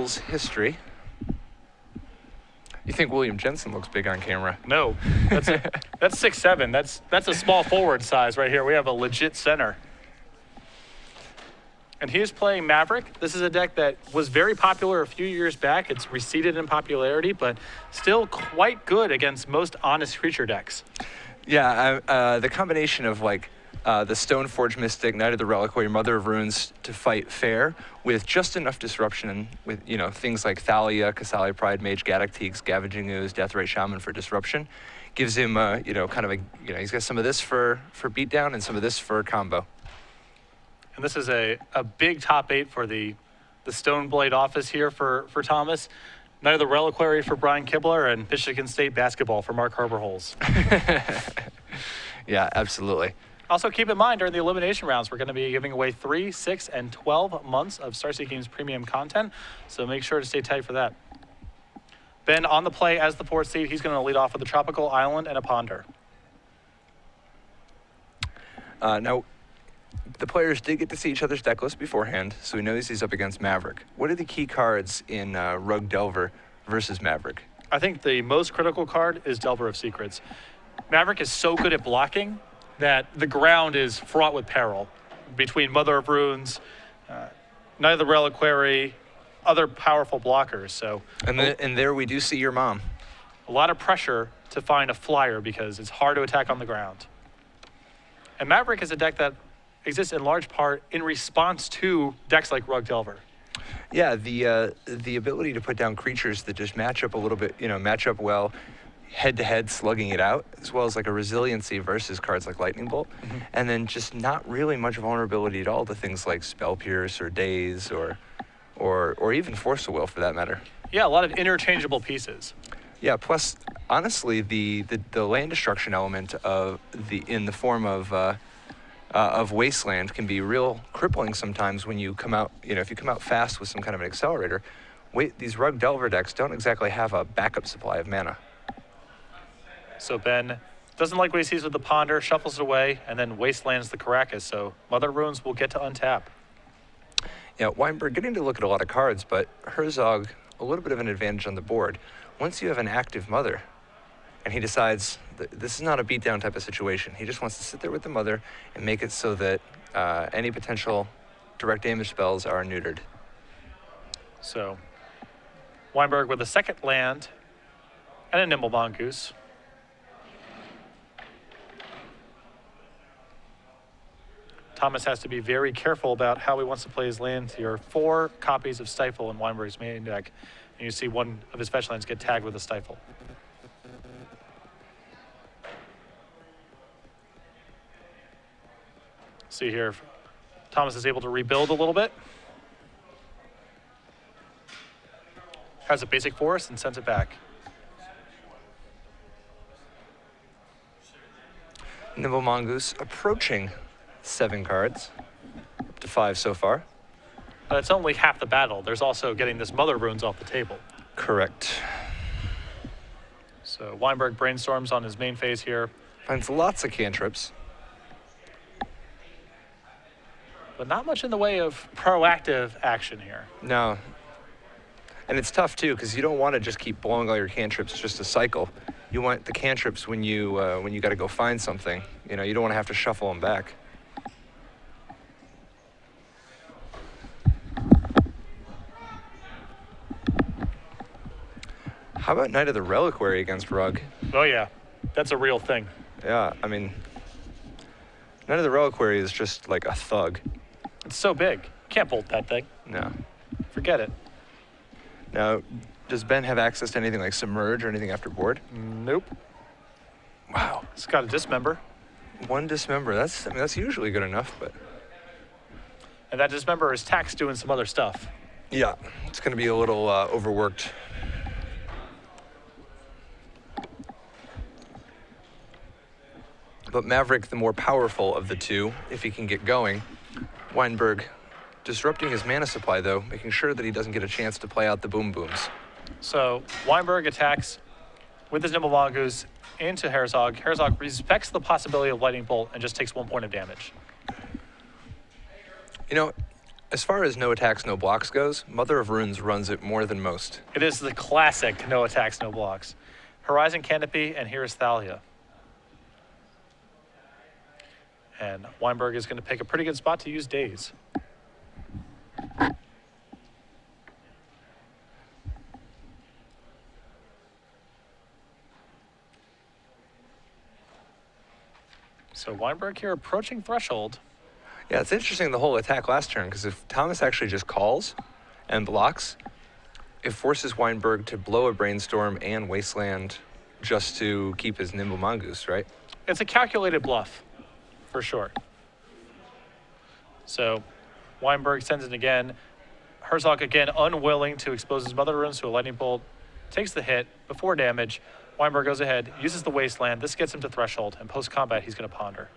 rules history. You think William Jensen looks big on camera? No, that's 6'7". That's a small forward size right here. We have a legit center. And he is playing Maverick. This is a deck that was very popular a few years back. It's receded in popularity, but still quite good against most honest creature decks. Yeah, the combination of like the Stoneforge Mystic, Knight of the Reliquary, Mother of Runes to fight fair with just enough disruption and with, you know, things like Thalia, Cassali Pride Mage, Gaddock Teak, Scavenging Ooze, Deathrite Shaman for disruption, gives him, you know, kind of a, you know, he's got some of this for beatdown and some of this for combo. And this is a big top 8 for the Stoneblade office here for Thomas. Knight of the Reliquary for Brian Kibler, and Michigan State basketball for Mark Harberholz. Yeah, absolutely. Also keep in mind, during the elimination rounds, we're going to be giving away 3, 6, and 12 months of Starseed Games premium content, so make sure to stay tight for that. Ben on the play as the 4th seed. He's going to lead off with a Tropical Island and a Ponder. Now, the players did get to see each other's deck list beforehand, so he knows he's up against Maverick. What are the key cards in Rogue Delver versus Maverick? I think the most critical card is Delver of Secrets. Maverick is so good at blocking that the ground is fraught with peril between Mother of Runes, Knight of the Reliquary, other powerful blockers. So, and there we do see your mom. A lot of pressure to find a flyer because it's hard to attack on the ground. And Maverick is a deck that exists in large part in response to decks like Rogue Delver. Yeah, the ability to put down creatures that just match up a little bit, you know, match up well, head-to-head slugging it out, as well as like a resiliency versus cards like Lightning Bolt, and then just not really much vulnerability at all to things like Spell Pierce or Daze or even Force of Will for that matter. Yeah, a lot of interchangeable pieces. Yeah, plus honestly, the land destruction element in the form of Wasteland can be real crippling sometimes when you come out, you know, if you come out fast with some kind of an accelerator. These Rogue Delver decks don't exactly have a backup supply of mana. So Ben doesn't like what he sees with the Ponder, shuffles it away, and then Wastelands the Caracas. So Mother of Runes will get to untap. Yeah, Wienburg getting to look at a lot of cards, but Herzog, a little bit of an advantage on the board. Once you have an active Mother, and he decides that this is not a beatdown type of situation. He just wants to sit there with the Mother and make it so that any potential direct damage spells are neutered. So Wienburg with a second land and a Nimble Mongoose. Thomas has to be very careful about how he wants to play his lands here. 4 copies of Stifle in Wienburg's main deck. And you see one of his fetch lands get tagged with a Stifle. See here, if Thomas is able to rebuild a little bit. Has a basic forest and sends it back. Nimble Mongoose approaching 7 cards, up to 5 so far. But it's only half the battle. There's also getting this Mother Runes off the table. Correct. So Wienburg brainstorms on his main phase here. Finds lots of cantrips. But not much in the way of proactive action here. No. And it's tough too, because you don't want to just keep blowing all your cantrips just to cycle. You want the cantrips when you got to go find something. You know, you don't want to have to shuffle them back. How about Knight of the Reliquary against Rug? Oh yeah, that's a real thing. Yeah, I mean, Knight of the Reliquary is just like a thug. It's so big. Can't bolt that thing. No. Forget it. Now, does Ben have access to anything like Submerge or anything after board? Nope. Wow. It's got a Dismember. 1 Dismember. That's usually good enough, but. And that Dismember is taxed doing some other stuff. Yeah, it's going to be a little overworked. But Maverick, the more powerful of the two, if he can get going. Wienburg disrupting his mana supply, though, making sure that he doesn't get a chance to play out the Boom Booms. So Wienburg attacks with his Nimble Mongoose into Herzog. Herzog respects the possibility of Lightning Bolt and just takes 1 point of damage. You know, As far as no attacks, no blocks goes, Mother of Runes runs it more than most. It is the classic no attacks, no blocks. Horizon Canopy, and here is Thalia. And Wienburg is going to pick a pretty good spot to use Daze. So Wienburg here approaching threshold. Yeah, it's interesting the whole attack last turn, because if Thomas actually just calls and blocks, it forces Wienburg to blow a Brainstorm and Wasteland just to keep his Nimble Mongoose, right? It's a calculated bluff, for sure. So Wienburg sends it again. Herzog again unwilling to expose his Mother of Runes to a Lightning Bolt. Takes the hit before damage. Wienburg goes ahead, uses the Wasteland. This gets him to threshold, and post-combat he's going to ponder.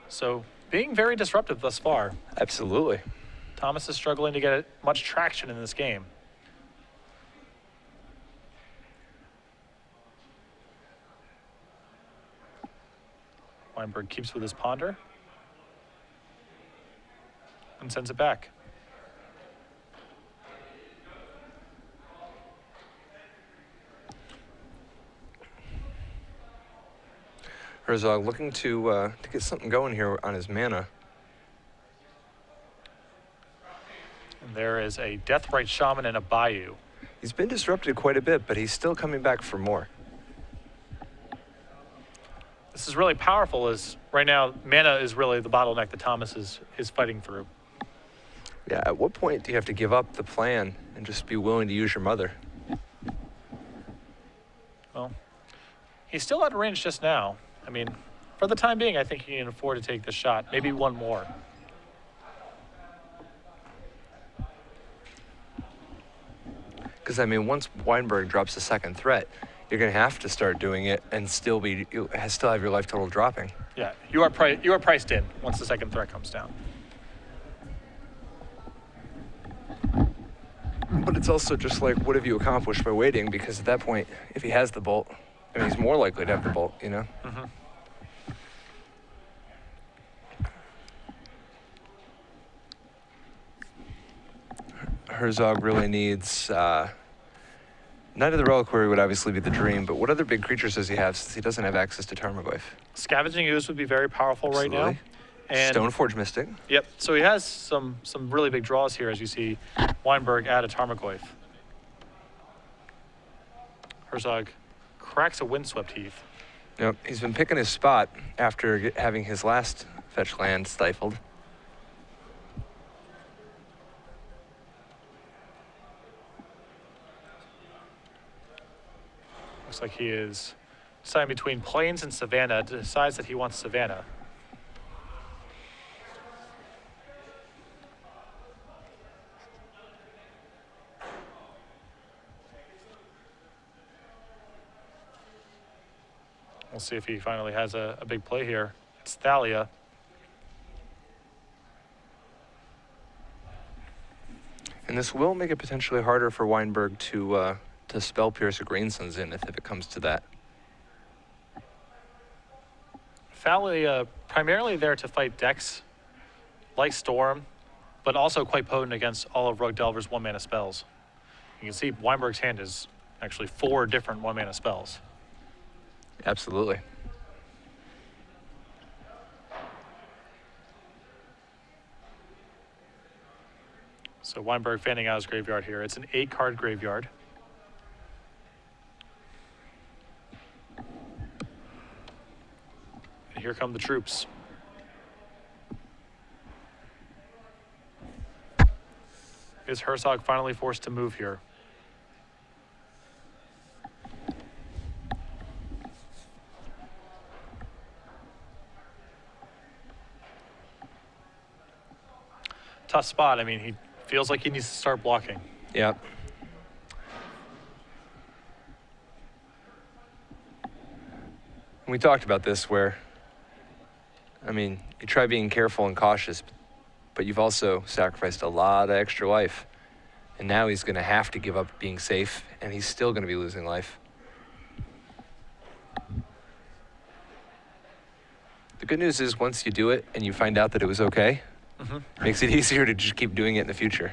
So being very disruptive thus far. Absolutely. Thomas is struggling to get much traction in this game. Wienburg keeps with his ponder and sends it back. Herzog looking to get something going here on his mana. And there is a Deathrite Shaman and a Bayou. He's been disrupted quite a bit, but he's still coming back for more. This is really powerful, as right now mana is really the bottleneck that Thomas is fighting through. Yeah, at what point do you have to give up the plan and just be willing to use your Mother? Well, he's still out of range just now. I mean, for the time being, I think he can afford to take this shot. Maybe one more. Because, I mean, once Wienburg drops the second threat, you're going to have to start doing it and still have your life total dropping. Yeah, you are priced in once the second threat comes down. But it's also just like, what have you accomplished by waiting? Because at that point, if he has the bolt, I mean, he's more likely to have the bolt, you know? Mm-hmm. Herzog really needs... Knight of the Reliquary would obviously be the dream, but what other big creatures does he have since he doesn't have access to Tarmogoyf? Scavenging Ooze would be very powerful right now. And Stoneforge Mystic. Yep, so he has some really big draws here, as you see Wienburg add a Tarmogoyf. Herzog cracks a Windswept Heath. Yep, he's been picking his spot after having his last fetch land stifled. Looks like he is deciding between Plains and Savannah, decides that he wants Savannah. We'll see if he finally has a big play here. It's Thalia. And this will make it potentially harder for Wienburg to spell Pierce a Greensun's in if it comes to that. Thalia primarily there to fight decks like Storm, but also quite potent against all of Rogue Delver's one-mana spells. You can see Wienburg's hand is actually 4 different one-mana spells. Absolutely. So Wienburg fanning out his graveyard here. It's an 8-card graveyard. And here come the troops. Is Herzog finally forced to move here? Tough spot. I mean, he feels like he needs to start blocking. Yep. We talked about this where, I mean, you try being careful and cautious, but you've also sacrificed a lot of extra life. And now he's going to have to give up being safe, and he's still going to be losing life. good news is once you do it and you find out that it was okay, it makes it easier to just keep doing it in the future.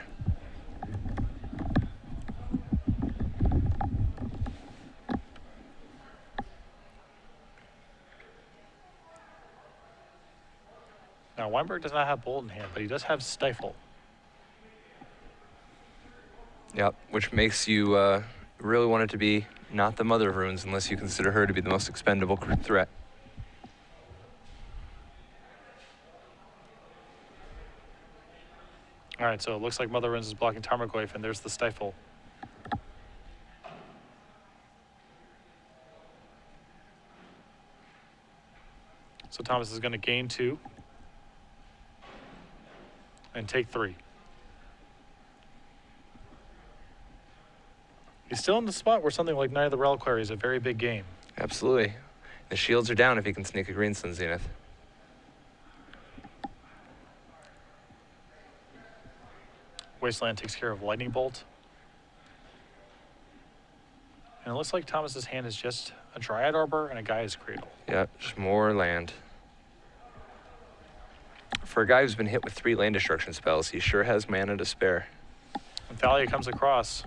Now, Wienburg does not have Bold in hand, but he does have Stifle. Yep, which makes you really want it to be not the Mother of Runes unless you consider her to be the most expendable threat. All right, so it looks like Mother of Runes is blocking Tarmogoyf, and there's the Stifle. So Thomas is going to gain 2 and take 3. He's still in the spot where something like Knight of the Reliquary is a very big game. Absolutely. The shields are down if he can sneak a Green Sun Zenith. Wasteland takes care of Lightning Bolt. And it looks like Thomas's hand is just a Dryad Arbor and a Gaia's Cradle. Yep, just more land. For a guy who's been hit with 3 land destruction spells, he sure has mana to spare. And Thalia comes across.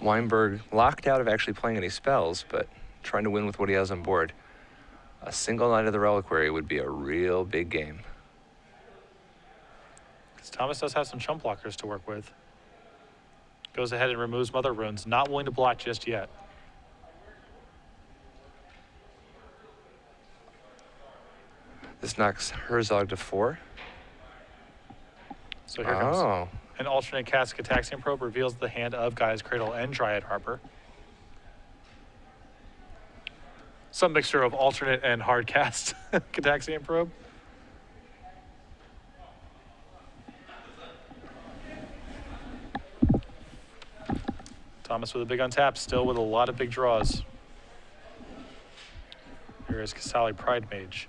Wienburg locked out of actually playing any spells, but trying to win with what he has on board. A single Knight of the Reliquary would be a real big game. Because Thomas does have some chump blockers to work with. Goes ahead and removes Mother of Runes, not willing to block just yet. This knocks Herzog to 4. So here comes an alternate cast Cataxian Probe, reveals the hand of Gaia's Cradle and Dryad Arbor. Some mixture of alternate and hard cast Cataxian Probe. Thomas with a big untap, still with a lot of big draws. Here is Kasali Pride Mage.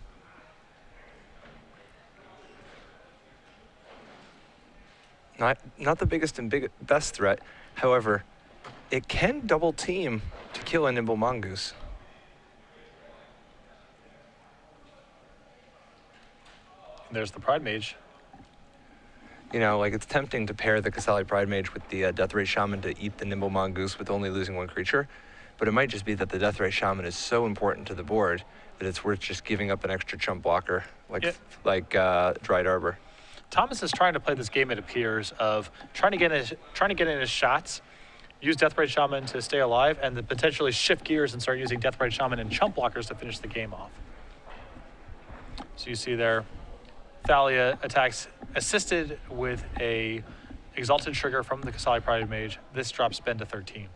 Not the biggest and best threat. However, it can double team to kill a Nimble Mongoose. And there's the Pride Mage. You know, like it's tempting to pair the Kasali Pride Mage with the Deathray Shaman to eat the Nimble Mongoose with only losing 1 creature. But it might just be that the Deathray Shaman is so important to the board that it's worth just giving up an extra chump blocker, like Dryad Arbor. Thomas is trying to play this game, it appears, of trying to get in his shots, use Deathbraid Shaman to stay alive, and then potentially shift gears and start using Deathbraid Shaman and chump blockers to finish the game off. So you see there, Thalia attacks assisted with a Exalted Trigger from the Kasali Pride Mage. This drops Ben to 13.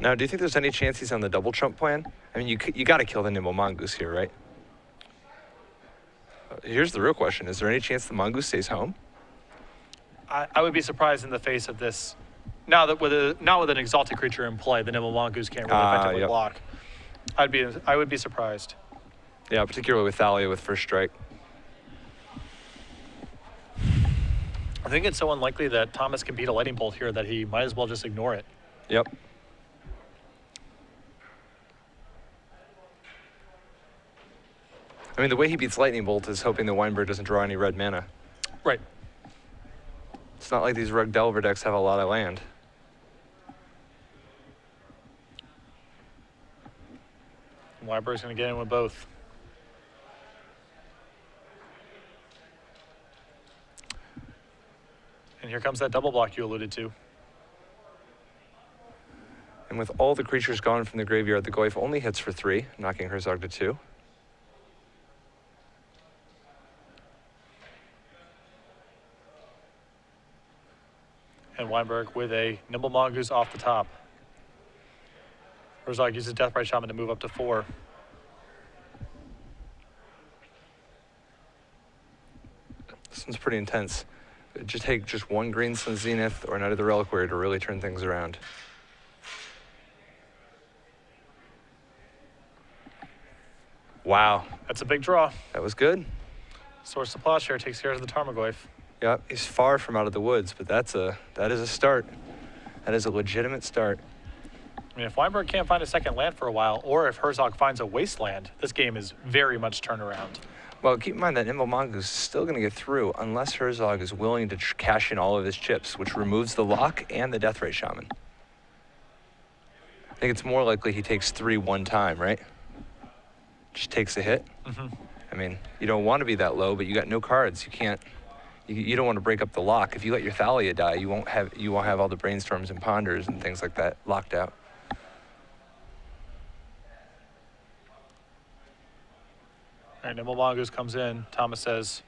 Now, do you think there's any chance he's on the double chump plan? I mean, you got to kill the Nimble Mongoose here, right? Here's the real question. Is there any chance the Mongoose stays home? I would be surprised in the face of this. Now that with an Exalted creature in play, the Nimble Mongoose can't really effectively block. I would be surprised. Yeah, particularly with Thalia with first strike. I think it's so unlikely that Thomas can beat a Lightning Bolt here that he might as well just ignore it. Yep. I mean, the way he beats Lightning Bolt is hoping the Wienburg doesn't draw any red mana. Right. It's not like these Rug Delver decks have a lot of land. Wienburg's going to get in with both. And here comes that double block you alluded to. And with all the creatures gone from the graveyard, the Goyf only hits for 3, knocking Herzog to 2. And Wienburg with a Nimble Mongoose off the top. Herzog uses Deathbright Shaman to move up to 4. This one's pretty intense. It just take just 1 Green Sun Zenith or Knight of the Reliquary to really turn things around. Wow. That's a big draw. That was good. Source to Plowshare takes care of the Tarmogoyf. Yep, he's far from out of the woods, but that is a start. That is a legitimate start. I mean, if Wienburg can't find a second land for a while, or if Herzog finds a wasteland, this game is very much turned around. Well, keep in mind that Nimble Mongoose is still going to get through unless Herzog is willing to cash in all of his chips, which removes the lock and the Death Ray Shaman. I think it's more likely he takes 3 one time, right? Just takes a hit. I mean, you don't want to be that low, but you got no cards. You can't. You don't want to break up the lock. If you let your Thalia die, you won't have all the brainstorms and ponders and things like that locked out. All right, Nimble Mongoose comes in. Thomas says,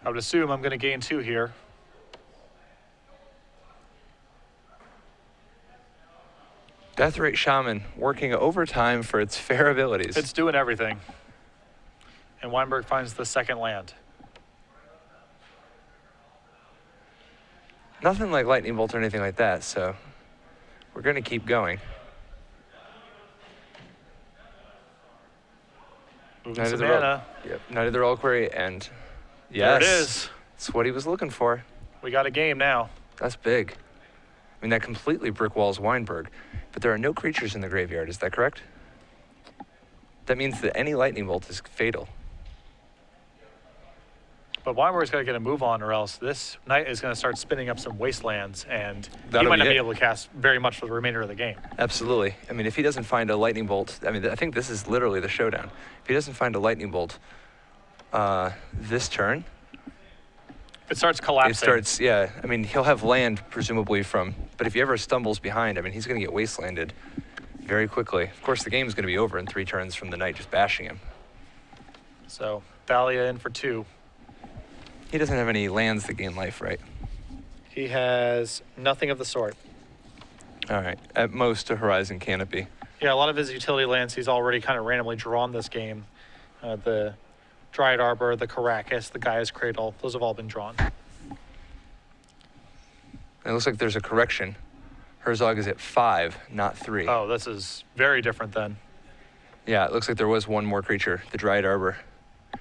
I would assume I'm going to gain 2 here. Death Rate Shaman working overtime for its fair abilities. It's doing everything. And Wienburg finds the second land. Nothing like Lightning Bolt or anything like that, so we're going to keep going. Moving some mana. Yep, Knight of the Reliquary, and There yes, it is. That's what he was looking for. We got a game now. That's big. I mean, that completely brick walls Wienburg, but there are no creatures in the graveyard, is that correct? That means that any Lightning Bolt is fatal. But Wienburg's got to get a move on, or else this knight is going to start spinning up some wastelands, and he That'll might not be be it. able to cast very much for the remainder of the game. Absolutely. I mean, if he doesn't find a Lightning Bolt, I mean, I think this is literally the showdown. If he doesn't find a Lightning Bolt this turn, It starts collapsing. it starts, yeah. I mean, he'll have land, presumably, from, but if he ever stumbles behind, I mean, he's going to get wastelanded very quickly. Of course, the game's going to be over in 3 turns from the knight just bashing him. So Thalia in for 2. He doesn't have any lands that gain life, right? He has nothing of the sort. All right. At most, a Horizon Canopy. Yeah, a lot of his utility lands he's already kind of randomly drawn this game. The Dryad Arbor, the Caracas, the Gaia's Cradle, those have all been drawn. And it looks like there's a correction. Herzog is at 5, not 3. Oh, this is very different then. Yeah, it looks like there was one more creature, the Dryad Arbor,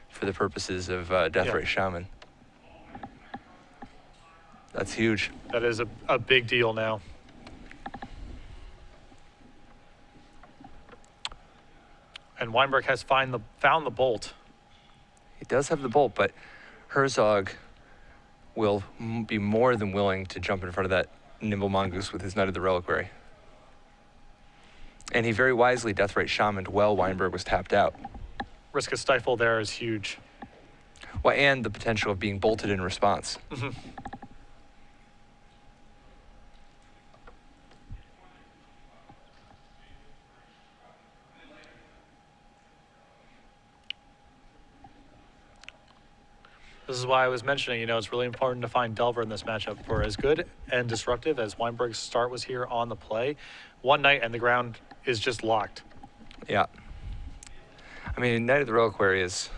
for the purposes of Death Ray Shaman. That's huge. That is a big deal now. And Wienburg has found the bolt. He does have the bolt, but Herzog will be more than willing to jump in front of that Nimble Mongoose with his Knight of the Reliquary. And he very wisely Death Rate Shamaned while Wienburg was tapped out. Risk of stifle there is huge. Well, and the potential of being bolted in response. This is why I was mentioning, it's really important to find Delver in this matchup. For as good and disruptive as Wienburg's start was here on the play, one knight and the ground is just locked. Yeah. I mean, Knight of the Reliquary is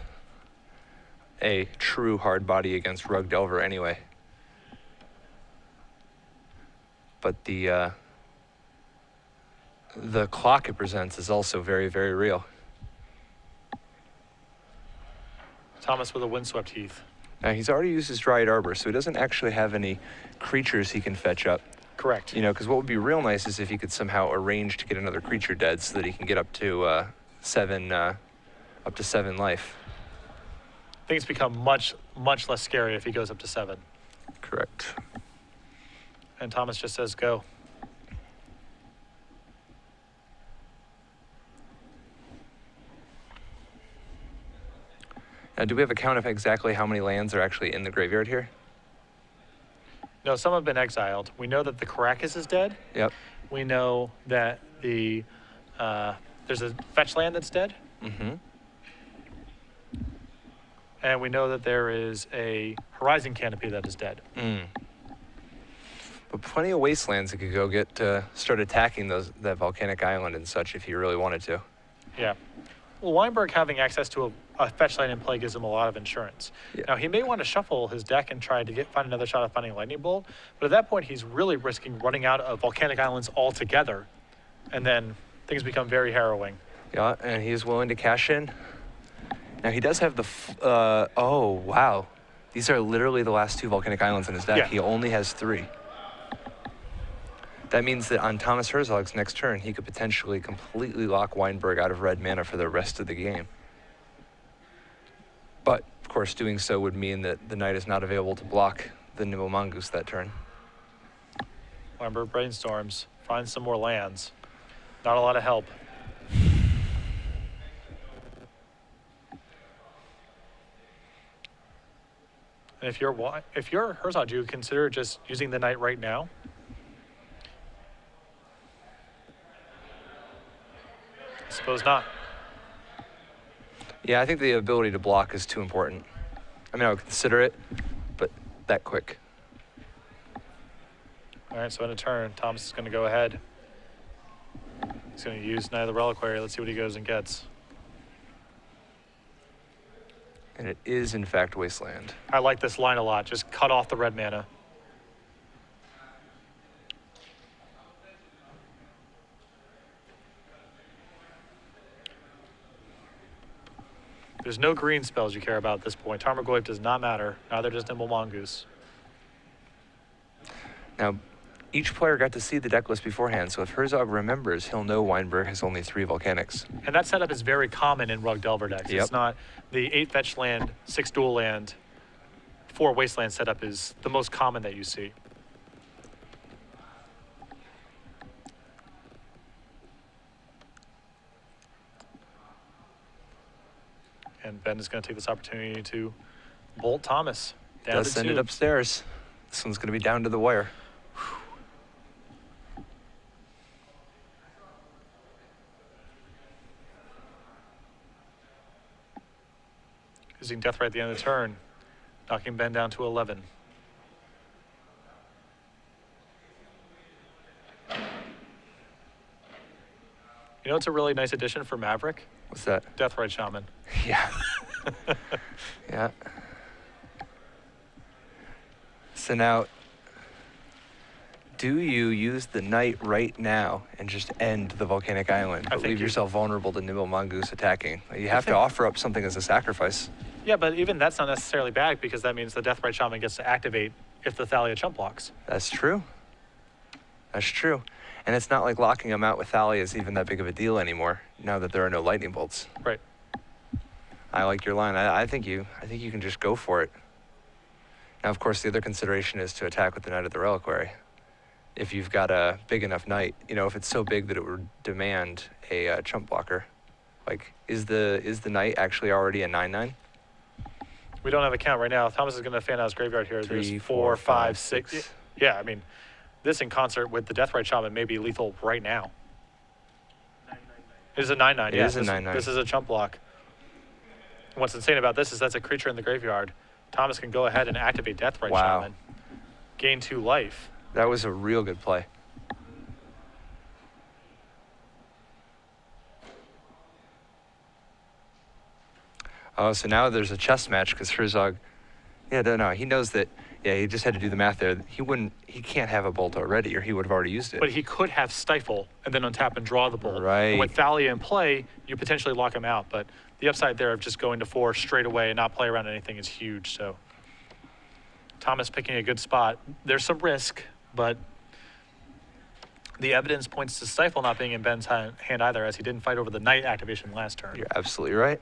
a true hard body against Rug Delver anyway. But the clock it presents is also very, very real. Thomas with a windswept heath. Now, he's already used his Dryad Arbor, so he doesn't actually have any creatures he can fetch up. Correct. Because what would be real nice is if he could somehow arrange to get another creature dead so that he can get up to 7 life. Things become much, much less scary if he goes up to 7. Correct. And Thomas just says, go. Now, do we have a count of exactly how many lands are actually in the graveyard here? No, some have been exiled. We know that the Caracas is dead. Yep. We know that there's a fetch land that's dead. Mm-hmm. And we know that there is a Horizon Canopy that is dead. But plenty of wastelands that could go get start attacking that volcanic island and such if he really wanted to. Yeah. Well, Wienburg having access to a fetch land in play gives him a lot of insurance. Yeah. Now, he may want to shuffle his deck and try to find another shot at finding a Lightning Bolt, but at that point, he's really risking running out of volcanic islands altogether, and then things become very harrowing. Yeah, and he's willing to cash in. Now, he does have oh, wow. These are literally the last 2 volcanic islands in his deck. Yeah. He only has 3. That means that on Thomas Herzog's next turn, he could potentially completely lock Wienburg out of red mana for the rest of the game. But, of course, doing so would mean that the knight is not available to block the Nimble Mongoose that turn. Wienburg brainstorms, finds some more lands. Not a lot of help. And if you're Herzog, do you consider just using the knight right now? I suppose not. Yeah, I think the ability to block is too important. I mean, I would consider it, but that quick. All right, so in a turn, Thomas is going to go ahead. He's going to use Knight of the Reliquary. Let's see what he goes and gets. And it is, in fact, Wasteland. I like this line a lot. Just cut off the red mana. There's no green spells you care about at this point. Tarmogoyf does not matter. Neither does Nimble Mongoose. Now, each player got to see the deck list beforehand, so if Herzog remembers, he'll know Wienburg has only 3 volcanics. And that setup is very common in Rug Delver decks. Yep. It's not the 8 fetch land, 6 dual land, 4 wasteland setup is the most common that you see. And Ben is going to take this opportunity to bolt Thomas down Does to send 2. it upstairs. This one's going to be down to the wire. Using Death right at the end of the turn, knocking Ben down to 11. You know, it's a really nice addition for Maverick. What's that? Deathrite Shaman. Yeah. Yeah. So now, do you use the knight right now and just end the volcanic island, but think leave you- yourself vulnerable to Nimble Mongoose attacking? You have to think- offer up something as a sacrifice. Yeah, but even that's not necessarily bad because that means the Deathrite Shaman gets to activate if the Thalia chump blocks. That's true. That's true. And it's not like locking them out with Thalia is even that big of a deal anymore, now that there are no lightning bolts. Right. I like your line. I think you can just go for it. Now, of course, the other consideration is to attack with the Knight of the Reliquary. If you've got a big enough knight, you know, if it's so big that it would demand a chump blocker. Like, is the knight actually already a 9/9? We don't have a count right now. Thomas is going to fan out his graveyard here. 3, There's 4, 4, 5, 5, 6. 6. Yeah, I mean, this in concert with the Deathrite Shaman may be lethal right now. It is a 9/9. It Yeah, is a 9/9. This is a chump block. And what's insane about this is that's a creature in the graveyard. Thomas can go ahead and activate Deathrite Wow. Shaman. Gain 2 life. That was a real good play. Oh, so now there's a chess match because Herzog, no, he knows that, he just had to do the math there. He can't have a bolt already or he would have already used it. But he could have Stifle and then untap and draw the bolt. Right. And with Thalia in play, you potentially lock him out. But the upside there of just going to 4 straight away and not play around anything is huge. So Thomas picking a good spot. There's some risk, but the evidence points to Stifle not being in Ben's hand either, as he didn't fight over the Knight activation last turn. You're absolutely right.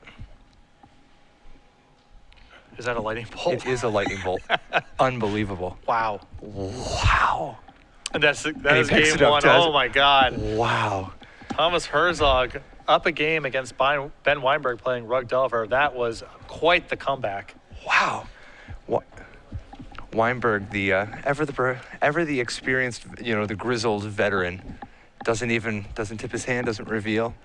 Is that a lightning bolt? It is a lightning bolt. Unbelievable. Wow. Wow. And that he is picks game it up, 1. does Oh it? my God. Wow. Thomas Herzog up a game against Ben Wienburg playing Rug Delver. That was quite the comeback. Wow. Wienburg, the ever the experienced, the grizzled veteran, doesn't tip his hand, doesn't reveal.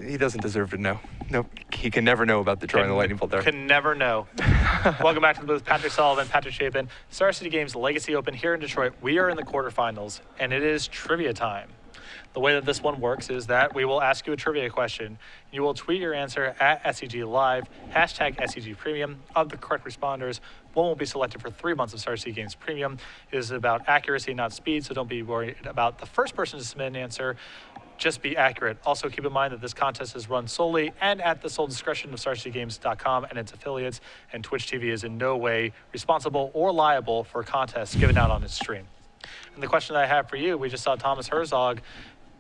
He doesn't deserve to know. Nope, he can never know about the drawing the lightning bolt there. Can never know. Welcome back to the booth. Patrick Sullivan, Patrick Chapin, Star City Games Legacy Open here in Detroit. We are in the quarterfinals, and it is trivia time. The way that this one works is that we will ask you a trivia question. You will tweet your answer at SCGLive, hashtag SCG Premium. Of the correct responders, one will be selected for 3 months of Star City Games Premium. It is about accuracy, not speed, so don't be worried about the first person to submit an answer. Just be accurate. Also, keep in mind that this contest is run solely and at the sole discretion of StarCityGames.com and its affiliates, and Twitch TV is in no way responsible or liable for contests given out on its stream. And the question that I have for you, we just saw Thomas Herzog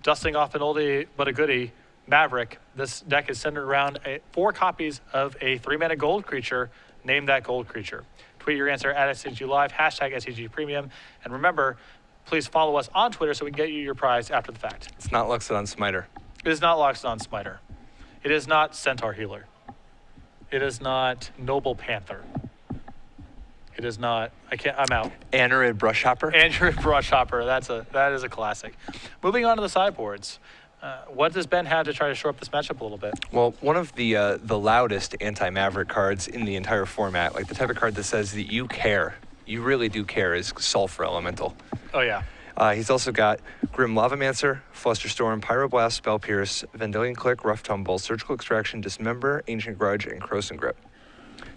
dusting off an oldie but a goodie, Maverick. This deck is centered around 4 copies of a 3-mana gold creature. Name that gold creature. Tweet your answer at SCGLive, hashtag SCG Premium. And remember, please follow us on Twitter so we can get you your prize after the fact. It's not Luxodon Smiter. It is not Loxodon Smiter. It is not Centaur Healer. It is not Noble Panther. It is not, I'm out. Anurid Brushhopper. Anurid Brushhopper, that is a classic. Moving on to the sideboards. What does Ben have to try to shore up this matchup a little bit? Well, one of the loudest anti-Maverick cards in the entire format, like the type of card that says that you care, you really do care, is Sulfur Elemental. Oh yeah. He's also got Grim Lavamancer, Flusterstorm, Pyroblast, Spell Pierce, Vendilion Click, Rough Tumble, Surgical Extraction, Dismember, Ancient Grudge, and Croson Grip.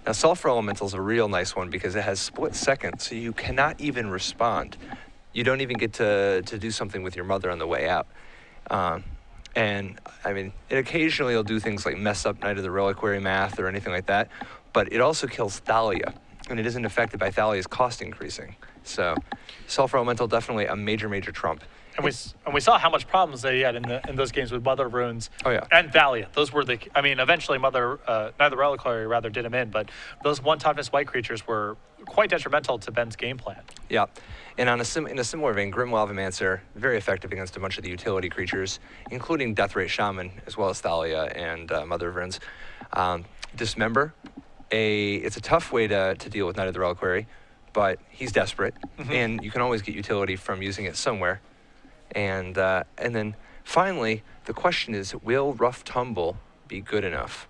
Now, Sulfur Elemental is a real nice one because it has split second, so you cannot even respond. You don't even get to do something with your mother on the way out. And, I mean, it occasionally will do things like mess up Knight of the Reliquary math or anything like that, but it also kills Thalia, and it isn't affected by Thalia's cost increasing. So, Sulfur Elemental, definitely a major, major trump. And we saw how much problems they had in those games with Mother of Runes and Thalia. Those were eventually Knight of the Reliquary rather did him in, but those 1-toughness white creatures were quite detrimental to Ben's game plan. Yeah, and in a similar vein, Grim Lavamancer, very effective against a bunch of the utility creatures, including Deathrite Shaman, as well as Thalia and Mother of Runes. Dismember, it's a tough way to deal with Knight of the Reliquary, but he's desperate, and you can always get utility from using it somewhere. And then finally, the question is, will Rough Tumble be good enough?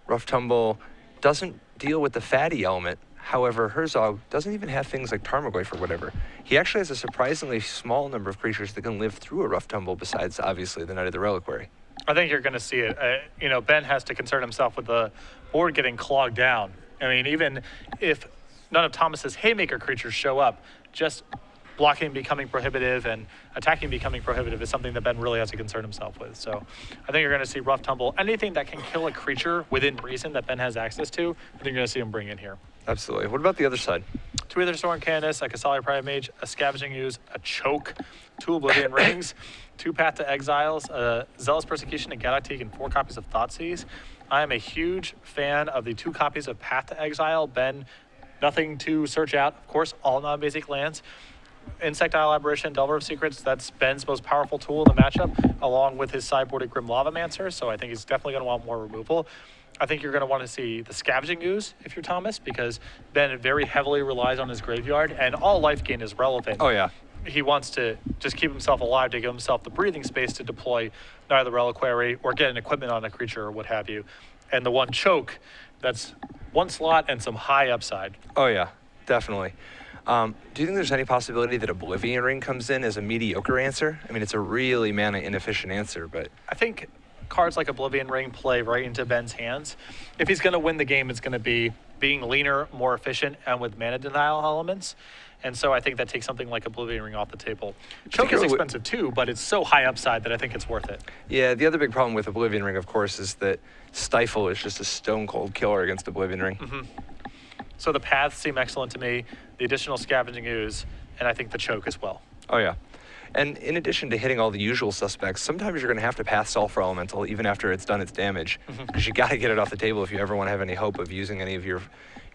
Rough Tumble doesn't deal with the fatty element. However, Herzog doesn't even have things like Tarmogoyf or whatever. He actually has a surprisingly small number of creatures that can live through a Rough Tumble besides, obviously, the Knight of the Reliquary. I think you're going to see it. Ben has to concern himself with the board getting clogged down. I mean, even if none of Thomas's Haymaker creatures show up, just blocking becoming prohibitive and attacking becoming prohibitive is something that Ben really has to concern himself with. So I think you're going to see Rough Tumble. Anything that can kill a creature within reason that Ben has access to, I think you're going to see him bring in here. Absolutely. What about the other side? 2 Aetherstone Candace, a Casali Pride Mage, a Scavenging Ooze, a Choke, 2 Oblivion Rings, 2 Path to Exiles, a Zealous Persecution, a Galactique, and 4 copies of Thoughtseize. I am a huge fan of the 2 copies of Path to Exile. Ben, nothing to search out. Of course, all non-basic lands. Insectile Aberration, Delver of Secrets, that's Ben's most powerful tool in the matchup, along with his sideboarded Grim Lavamancer, so I think he's definitely going to want more removal. I think you're going to want to see the Scavenging Ooze if you're Thomas, because Ben very heavily relies on his graveyard, and all life gain is relevant. Oh, yeah. He wants to just keep himself alive to give himself the breathing space to deploy Knight of the Reliquary or get an equipment on a creature or what have you. And the 1 Choke, that's 1 slot and some high upside. Oh, yeah, definitely. Do you think there's any possibility that Oblivion Ring comes in as a mediocre answer? I mean, it's a really mana inefficient answer, but I think cards like Oblivion Ring play right into Ben's hands. If he's going to win the game, it's going to be being leaner, more efficient, and with mana denial elements. And so I think that takes something like Oblivion Ring off the table. Choke is expensive too, but it's so high upside that I think it's worth it. Yeah, the other big problem with Oblivion Ring, of course, is that Stifle is just a stone-cold killer against Oblivion Ring. So the paths seem excellent to me, the additional Scavenging Ooze, and I think the Choke as well. Oh, yeah. And in addition to hitting all the usual suspects, sometimes you're going to have to pass Sulfur Elemental even after it's done its damage, because you got to get it off the table if you ever want to have any hope of using any of your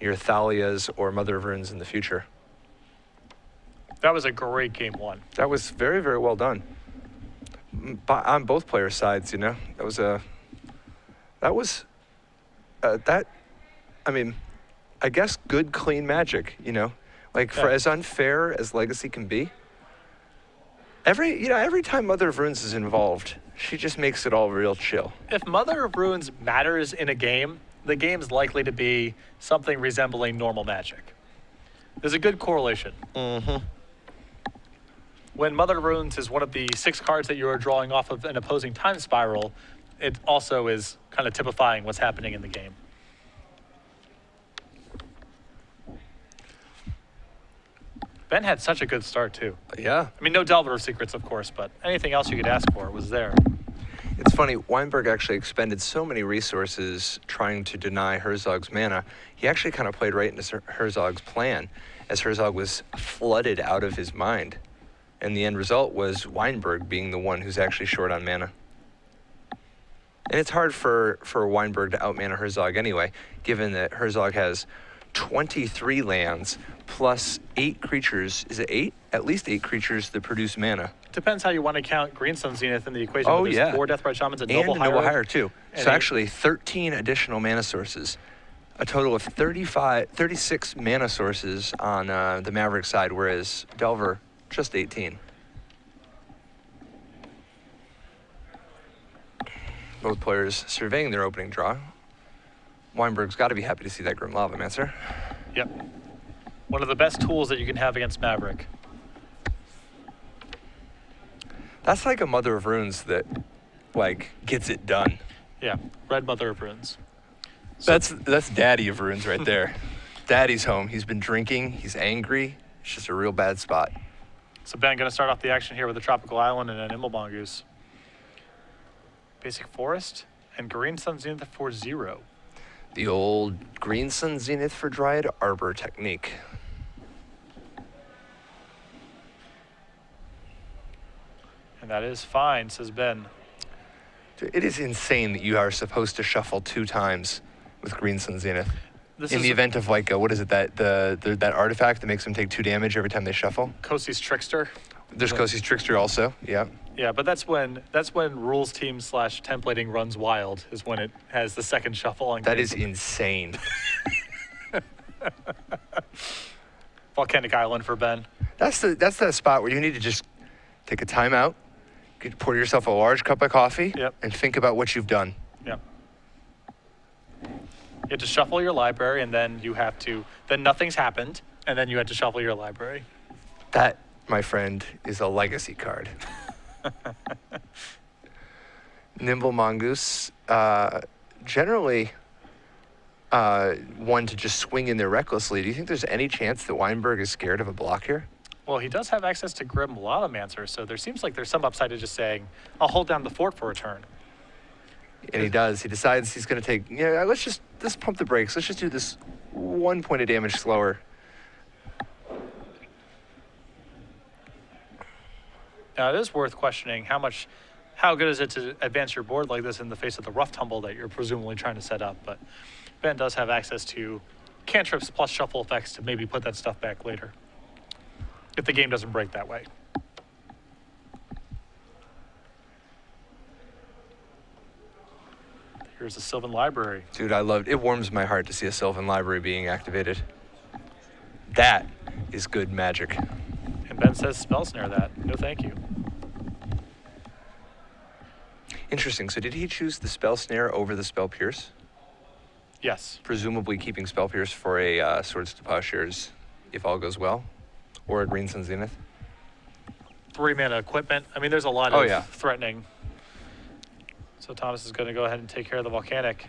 Thalias or Mother of Runes in the future. That was a great game 1. That was very, very well done. On both players' sides, you know. I mean, I guess good, clean Magic, you know. Like, for as unfair as Legacy can be, every time Mother of Runes is involved, she just makes it all real chill. If Mother of Runes matters in a game, the game's likely to be something resembling normal Magic. There's a good correlation. When Mother of Runes is one of the 6 cards that you are drawing off of an opposing time spiral, it also is kind of typifying what's happening in the game. Ben had such a good start, too. Yeah. I mean, no Delver of Secrets, of course, but anything else you could ask for was there. It's funny, Wienburg actually expended so many resources trying to deny Herzog's mana. He actually kind of played right into Herzog's plan, as Herzog was flooded out of his mind. And the end result was Wienburg being the one who's actually short on mana. And it's hard for Wienburg to outmana Herzog anyway, given that Herzog has 23 lands plus 8 creatures. Is it 8? At least 8 creatures that produce mana. Depends how you want to count Green Sun Zenith in the equation. Oh, but yeah. 4 Deathbright Shamans and And Noble Noble Hire. Hire, too. And So actually 13 additional mana sources. A total of 36 mana sources on the Maverick side, whereas Delver, just 18. Both players surveying their opening draw. Wienburg's got to be happy to see that Grim Lavamancer. Yep. One of the best tools that you can have against Maverick. That's like a Mother of Runes that, like, gets it done. Yeah, Red Mother of Runes. That's Daddy of Runes right there. Daddy's home. He's been drinking. He's angry. It's just a real bad spot. So Ben, going to start off the action here with a Tropical Island and an Nimble Mongoose. Basic Forest and Green Sun Zenith for 0. The old Green Sun Zenith for Dryad Arbor technique. And that is fine, says Ben. Dude, it is insane that you are supposed to shuffle 2 times with Green Sun Zenith. In the event of, like, what is it, that artifact that makes them take 2 damage every time they shuffle? Kosi's Trickster. There's Kosi's Trickster also, yeah. Yeah, but that's when rules team / templating runs wild, is when it has the second shuffle on That Green is Sun. insane. Volcanic Island for Ben. That's that spot where you need to just take a timeout, pour yourself a large cup of coffee, Yep. and think about what you've done. Yep. You have to shuffle your library, and then then nothing's happened, and then you had to shuffle your library. That, my friend, is a legacy card. Nimble Mongoose, generally one to just swing in there recklessly. Do you think there's any chance that Wienburg is scared of a block here? Well, he does have access to Grim Lavamancer, so there seems like there's some upside to just saying, I'll hold down the fort for a turn. And he does. He decides he's going to take, let's pump the brakes. Let's just do this 1 point of damage slower. Now, it is worth questioning how good is it to advance your board like this in the face of the rough tumble that you're presumably trying to set up. But Ben does have access to cantrips plus shuffle effects to maybe put that stuff back later, if the game doesn't break that way. Here's the Sylvan Library. Dude, it warms my heart to see a Sylvan Library being activated. That is good magic. And Ben says spell snare that. No, thank you. Interesting. So did he choose the Spell Snare over the Spell Pierce? Yes. Presumably keeping Spell Pierce for a Swords to Plowshares if all goes well, or a Green Sun Zenith. 3 mana equipment. I mean, there's a lot of threatening. So Thomas is going to go ahead and take care of the Volcanic.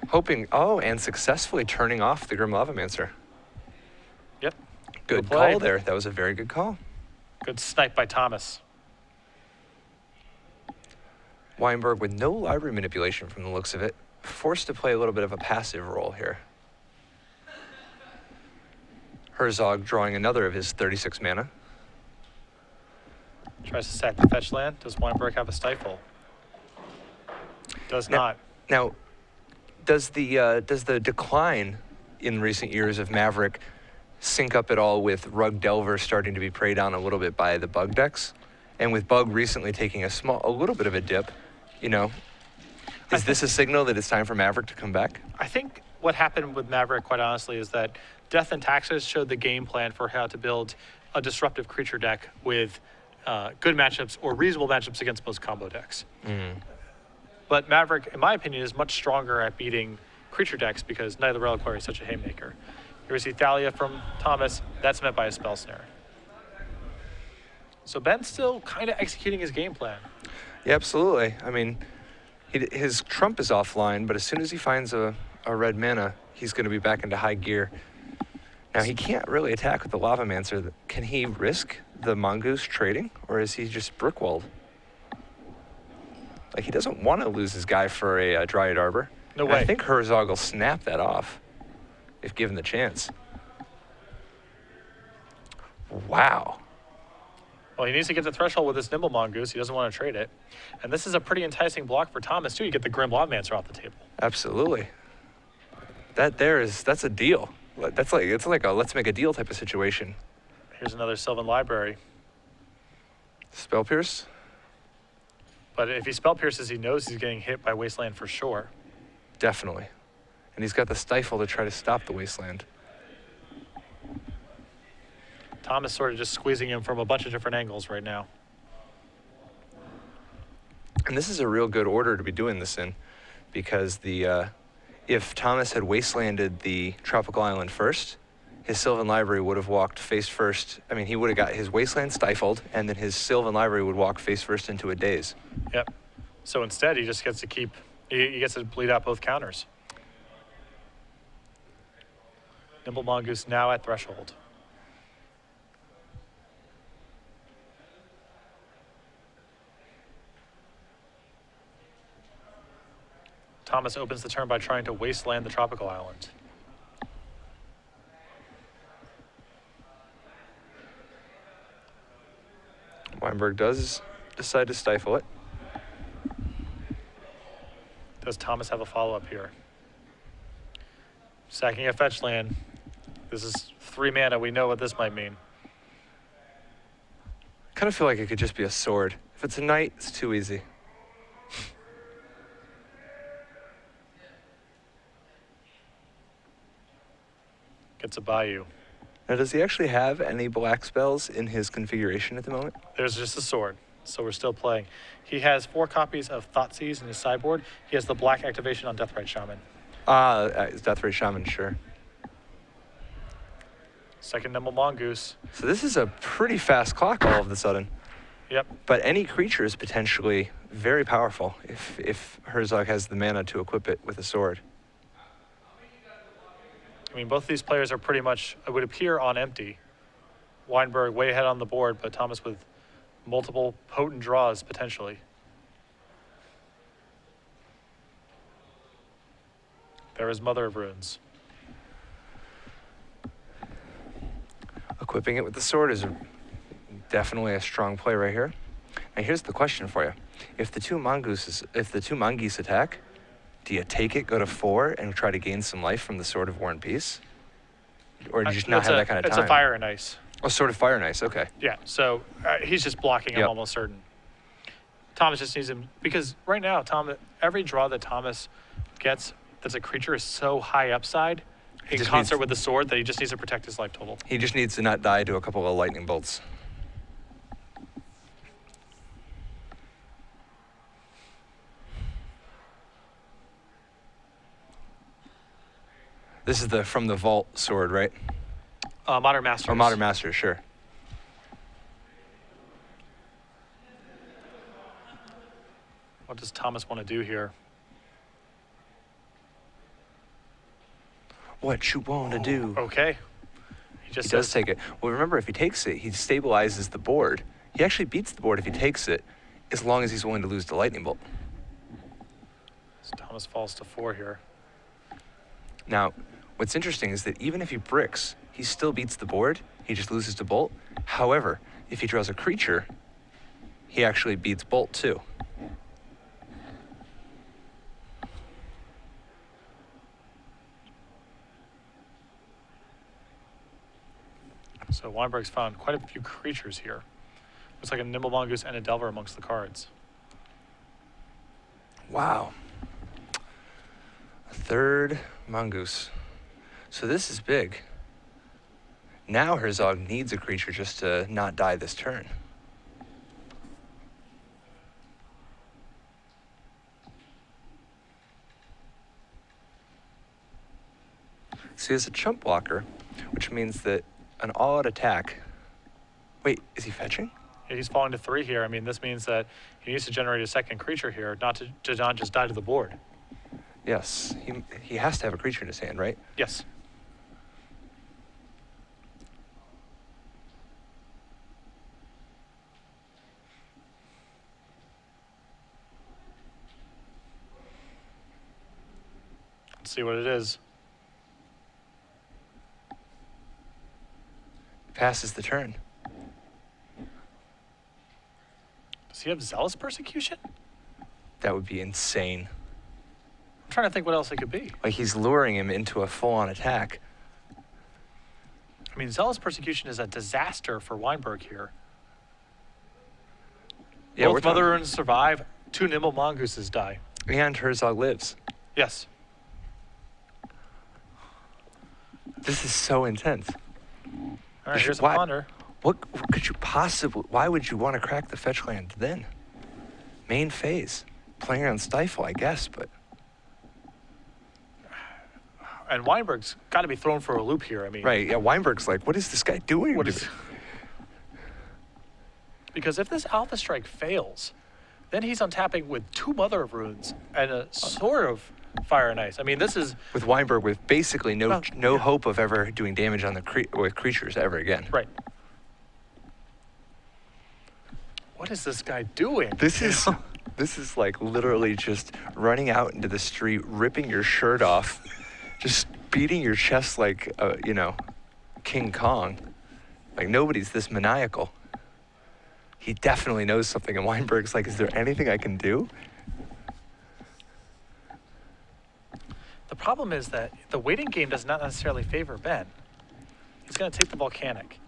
Hoping, and successfully turning off the Grim Lavamancer. Yep. Good play. call there. That was a very good call. Good snipe by Thomas. Wienburg with no library manipulation from the looks of it. Forced to play a little bit of a passive role here. Herzog drawing another of his 36 mana. Tries to sack the fetch land. Does Wienburg have a stifle? Does not. Now, does the decline in recent years of Maverick sync up at all with Rug Delver starting to be preyed on a little bit by the bug decks? And with Bug recently taking a little bit of a dip, is this a signal that it's time for Maverick to come back? I think what happened with Maverick, quite honestly, is that Death and Taxes showed the game plan for how to build a disruptive creature deck with good matchups or reasonable matchups against most combo decks. But Maverick, in my opinion, is much stronger at beating creature decks because Knight of the Reliquary is such a haymaker. Here we see Thalia from Thomas. That's met by a Spell Snare. So Ben's still kind of executing his game plan. Yeah, absolutely. I mean, his trump is offline, but as soon as he finds a red mana, he's going to be back into high gear. Now, he can't really attack with the Lavamancer. Can he risk the Mongoose trading, or is he just brickwalled? Like, he doesn't want to lose his guy for a Dryad Arbor. No And way. I think Herzog will snap that off if given the chance. Wow. Well, he needs to get the threshold with this Nimble Mongoose. He doesn't want to trade it. And this is a pretty enticing block for Thomas, too. You get the Grim Lawmancer off the table. Absolutely. That's a deal. It's like a let's make a deal type of situation. Here's another Sylvan Library. Spell Pierce? But if he Spell Pierces, he knows he's getting hit by Wasteland for sure. Definitely. And he's got the Stifle to try to stop the Wasteland. Thomas sort of just squeezing him from a bunch of different angles right now. And this is a real good order to be doing this in, because if Thomas had wastelanded the tropical island first, his Sylvan Library would have walked face first. I mean, he would have got his wasteland stifled, and then his Sylvan Library would walk face first into a daze. Yep. So instead, he just gets to keep, he gets to bleed out both counters. Nimble Mongoose now at threshold. Thomas opens the turn by trying to wasteland the tropical island. Wienburg does decide to stifle it. Does Thomas have a follow-up here? Sacking a fetch land. This is 3 mana. We know what this might mean. Kind of feel like it could just be a sword. If it's a knight, it's too easy. Gets a Bayou. Now, does he actually have any black spells in his configuration at the moment? There's just a sword, so we're still playing. He has 4 copies of Thoughtseize in his sideboard. He has the black activation on Deathrite Shaman. Deathrite Shaman, sure. Second Nimble Mongoose. So this is a pretty fast clock all of a sudden. Yep. But any creature is potentially very powerful if Herzog has the mana to equip it with a sword. I mean, both of these players are pretty much, it would appear, on empty. Wienburg way ahead on the board, but Thomas with multiple potent draws, potentially. There is Mother of Runes. Equipping it with the sword is definitely a strong play right here. Now here's the question for you. If the two mongoose attack, do you take it, go to 4, and try to gain some life from the Sword of War and Peace? Or do you just not have that kind of time? It's a Fire and Ice. Oh, Sword of Fire and Ice, okay. Yeah, so he's just blocking, I'm almost certain. Thomas just needs him, because right now, every draw that Thomas gets that's a creature is so high upside in concert with the sword that he just needs to protect his life total. He just needs to not die to a couple of lightning bolts. This is from the Vault sword, right? Modern Masters. Oh, Modern Masters, sure. What does Thomas want to do here? What you want to do? Okay. He does take it. Well, remember, if he takes it, he stabilizes the board. He actually beats the board if he takes it, as long as he's willing to lose the lightning bolt. So Thomas falls to 4 here. Now, what's interesting is that even if he bricks, he still beats the board. He just loses to bolt. However, if he draws a creature, he actually beats bolt too. So Wienburg's found quite a few creatures here. Looks like a Nimble Mongoose and a Delver amongst the cards. Wow. A third mongoose. So this is big. Now Herzog needs a creature just to not die this turn. So he has a chump blocker, which means that an all-out attack. Wait, is he fetching? Yeah, he's falling to 3 here. I mean, this means that he needs to generate a second creature here, not to not just die to the board. Yes, he has to have a creature in his hand, right? Yes. Let's see what it is. Passes the turn. he have Zealous Persecution? That would be insane. I'm trying to think what else it could be. Like he's luring him into a full-on attack. I mean, Zealous Persecution is a disaster for Wienburg here. Yeah, Both Mother Runes survive. 2 Nimble Mongooses die. And Herzog lives. Yes. This is so intense. All right, here's a ponder. What could you possibly... Why would you want to crack the fetch land then? Main phase. Playing around Stifle, I guess, but... And Wienburg's got to be thrown for a loop here. I mean... Right, yeah, Wienburg's like, what is this guy doing? Because if this Alpha Strike fails, then he's untapping with 2 Mother of Runes and a sort of Fire and Ice. I mean, this is... With Wienburg with basically no hope of ever doing damage on the with creatures ever again. Right. What is this guy doing? This is like literally just running out into the street, ripping your shirt off, just beating your chest like, King Kong. Like nobody's this maniacal. He definitely knows something, and Wienburg's like, is there anything I can do? The problem is that the waiting game does not necessarily favor Ben. He's going to take the Volcanic.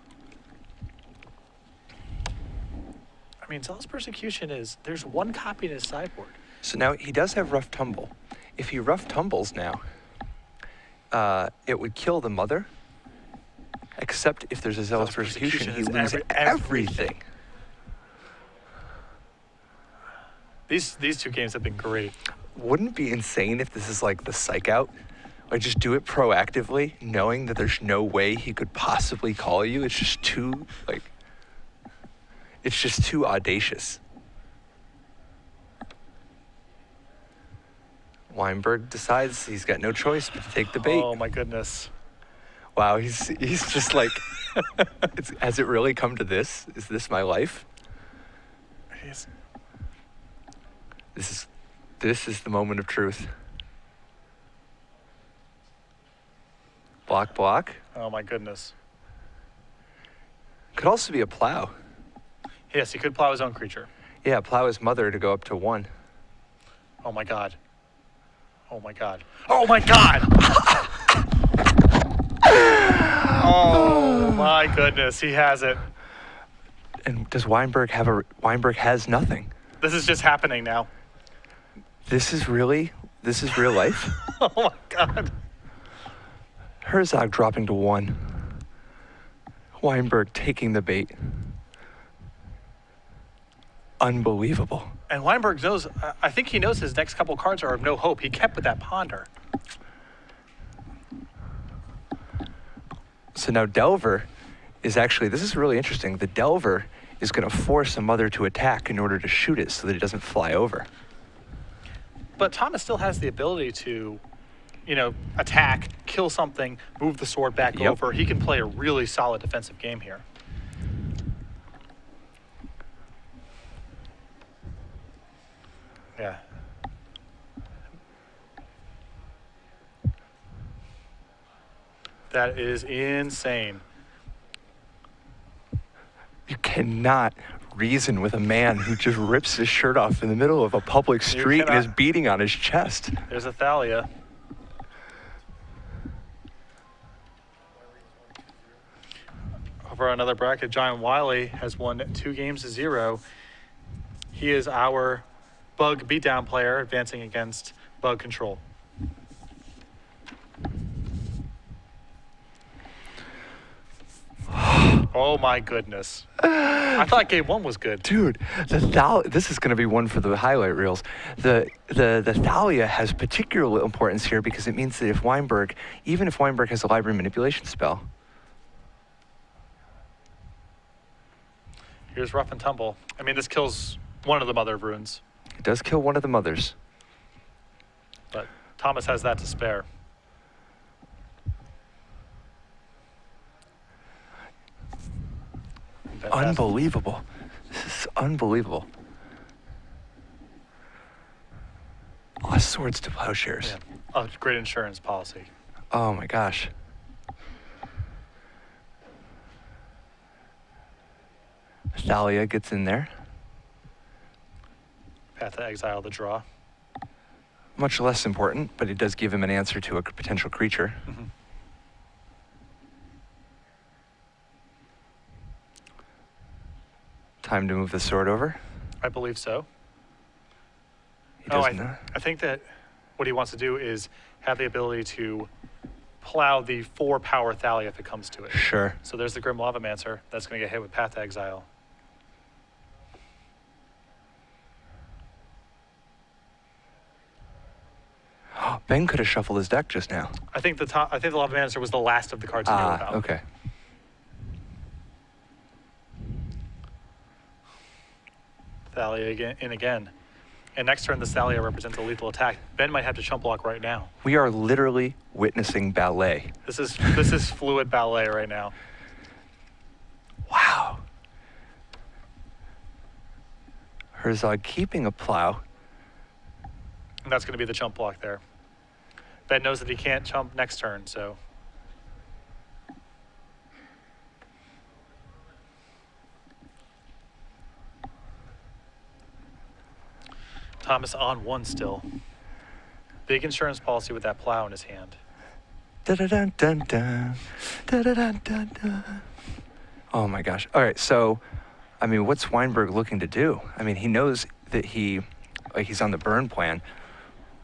I mean, Zealous Persecution is, there's 1 copy in his sideboard. So now he does have Rough Tumble. If he Rough Tumbles now, it would kill the Mother, except if there's a Zealous Persecution, he loses everything. These 2 games have been great. Wouldn't it be insane if this is like the Psych Out? Like just do it proactively, knowing that there's no way he could possibly call you. It's just too, it's just too audacious. Wienburg decides he's got no choice but to take the bait. Oh my goodness. Wow, he's just like, has it really come to this? Is this my life? This is the moment of truth. Block. Oh my goodness. Could also be a plow. Yes, he could plow his own creature. Yeah, plow his Mother to go up to 1. Oh my god. Oh my god. Oh my god! Oh my goodness, he has it. And does Wienburg have Wienburg has nothing. This is just happening now. This is real life? Oh my god. Herzog dropping to 1. Wienburg taking the bait. Unbelievable. And Wienburg knows, I think he knows his next couple cards are of no hope. He kept with that Ponder. So now Delver is actually, this is really interesting. The Delver is going to force a Mother to attack in order to shoot it so that it doesn't fly over. But Thomas still has the ability to, attack, kill something, move the sword back over. He can play a really solid defensive game here. Yeah. That is insane. You cannot reason with a man who just rips his shirt off in the middle of a public street and is beating on his chest. There's a Thalia. Over another bracket, Giant Wiley has won 2 games to 0. He is our Bug beatdown player advancing against Bug Control. Oh my goodness. I thought game 1 was good. Dude, this is going to be one for the highlight reels. The Thalia has particular importance here because it means that even if Wienburg has a library manipulation spell. Here's Rough and Tumble. I mean, this kills one of the Mother of Runes. It does kill one of the Mothers. But Thomas has that to spare. Unbelievable. This is unbelievable. Lost swords to plowshares. Yeah. Oh, great insurance policy. Oh my gosh. Thalia gets in there. Path to Exile the draw. Much less important, but it does give him an answer to a potential creature. Mm-hmm. Time to move the sword over. I believe so. He does not. I think that what he wants to do is have the ability to plow the 4-power Thalia if it comes to it. Sure. So there's the Grim Lavamancer. That's going to get hit with Path to Exile. Ben could have shuffled his deck just now. I think the Lavamancer was the last of the cards he knew about. Okay. Thalia again. And next turn, the Thalia represents a lethal attack. Ben might have to chump block right now. We are literally witnessing ballet. This is fluid ballet right now. Wow. Herzog keeping a plow. And that's going to be the chump block there. Ben knows that he can't chump next turn, so. Thomas on 1 still. Big insurance policy with that plow in his hand. Da-da-dun-dun-dun. Da-da-dun-dun-dun. Oh my gosh. All right, so, I mean, what's Wienburg looking to do? I mean, he knows that he's on the burn plan.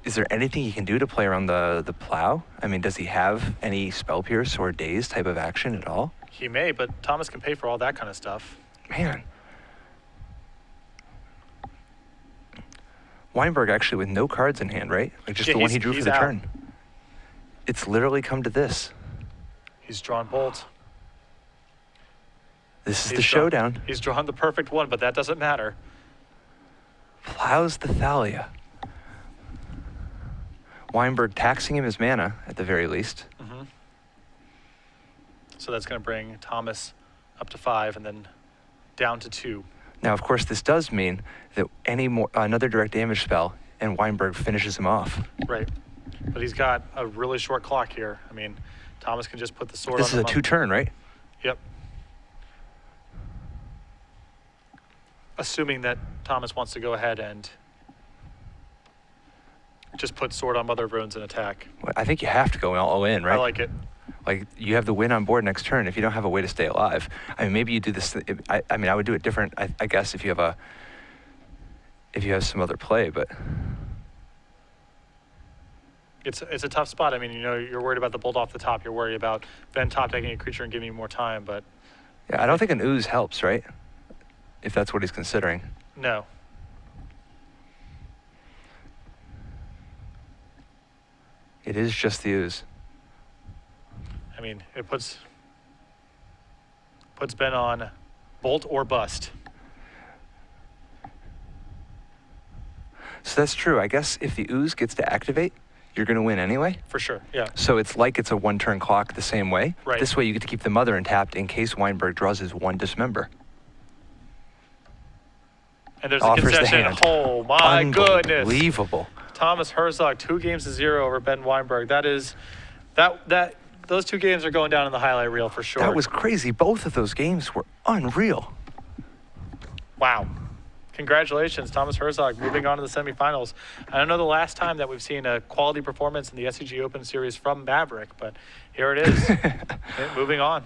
Is there anything he can do to play around the plow? I mean, does he have any Spell Pierce or Daze type of action at all? He may, but Thomas can pay for all that kind of stuff. Man. Wienburg actually with no cards in hand, right? Like just the one he drew for the turn. It's literally come to this. He's drawn Bolt. This is the showdown. He's drawn the perfect one, but that doesn't matter. Plows the Thalia. Wienburg taxing him his mana, at the very least. Mm-hmm. So that's going to bring Thomas up to 5 and then down to 2. Now, of course, this does mean that another direct damage spell and Wienburg finishes him off. Right. But he's got a really short clock here. I mean, Thomas can just put the sword on This is a 2-turn, right? Yep. Assuming that Thomas wants to go ahead and just put sword on Mother of Runes and attack. Well, I think you have to go all in, right? I like it. Like, you have the win on board next turn if you don't have a way to stay alive. I mean, maybe you do this. I mean, I would do it different, I guess, if you have some other play, but. It's a tough spot. I mean, you know, you're worried about the bolt off the top. You're worried about Ben top taking a creature and giving you more time, but. Yeah, I don't think an ooze helps, right? If that's what he's considering. No. It is just the ooze. I mean, it puts Ben on bolt or bust. So that's true. I guess if the ooze gets to activate, you're going to win anyway. For sure, yeah. So it's like it's a 1-turn clock the same way. Right. This way you get to keep the Mother intact in case Wienburg draws his 1 Dismember. And there's a concession. Oh my goodness. Unbelievable. Thomas Herzog, 2-0 over Ben Wienburg. Those 2 games are going down in the highlight reel for sure. That was crazy. Both of those games were unreal. Wow. Congratulations, Thomas Herzog, moving on to the semifinals. I don't know the last time that we've seen a quality performance in the SCG Open Series from Maverick, but here it is, moving on.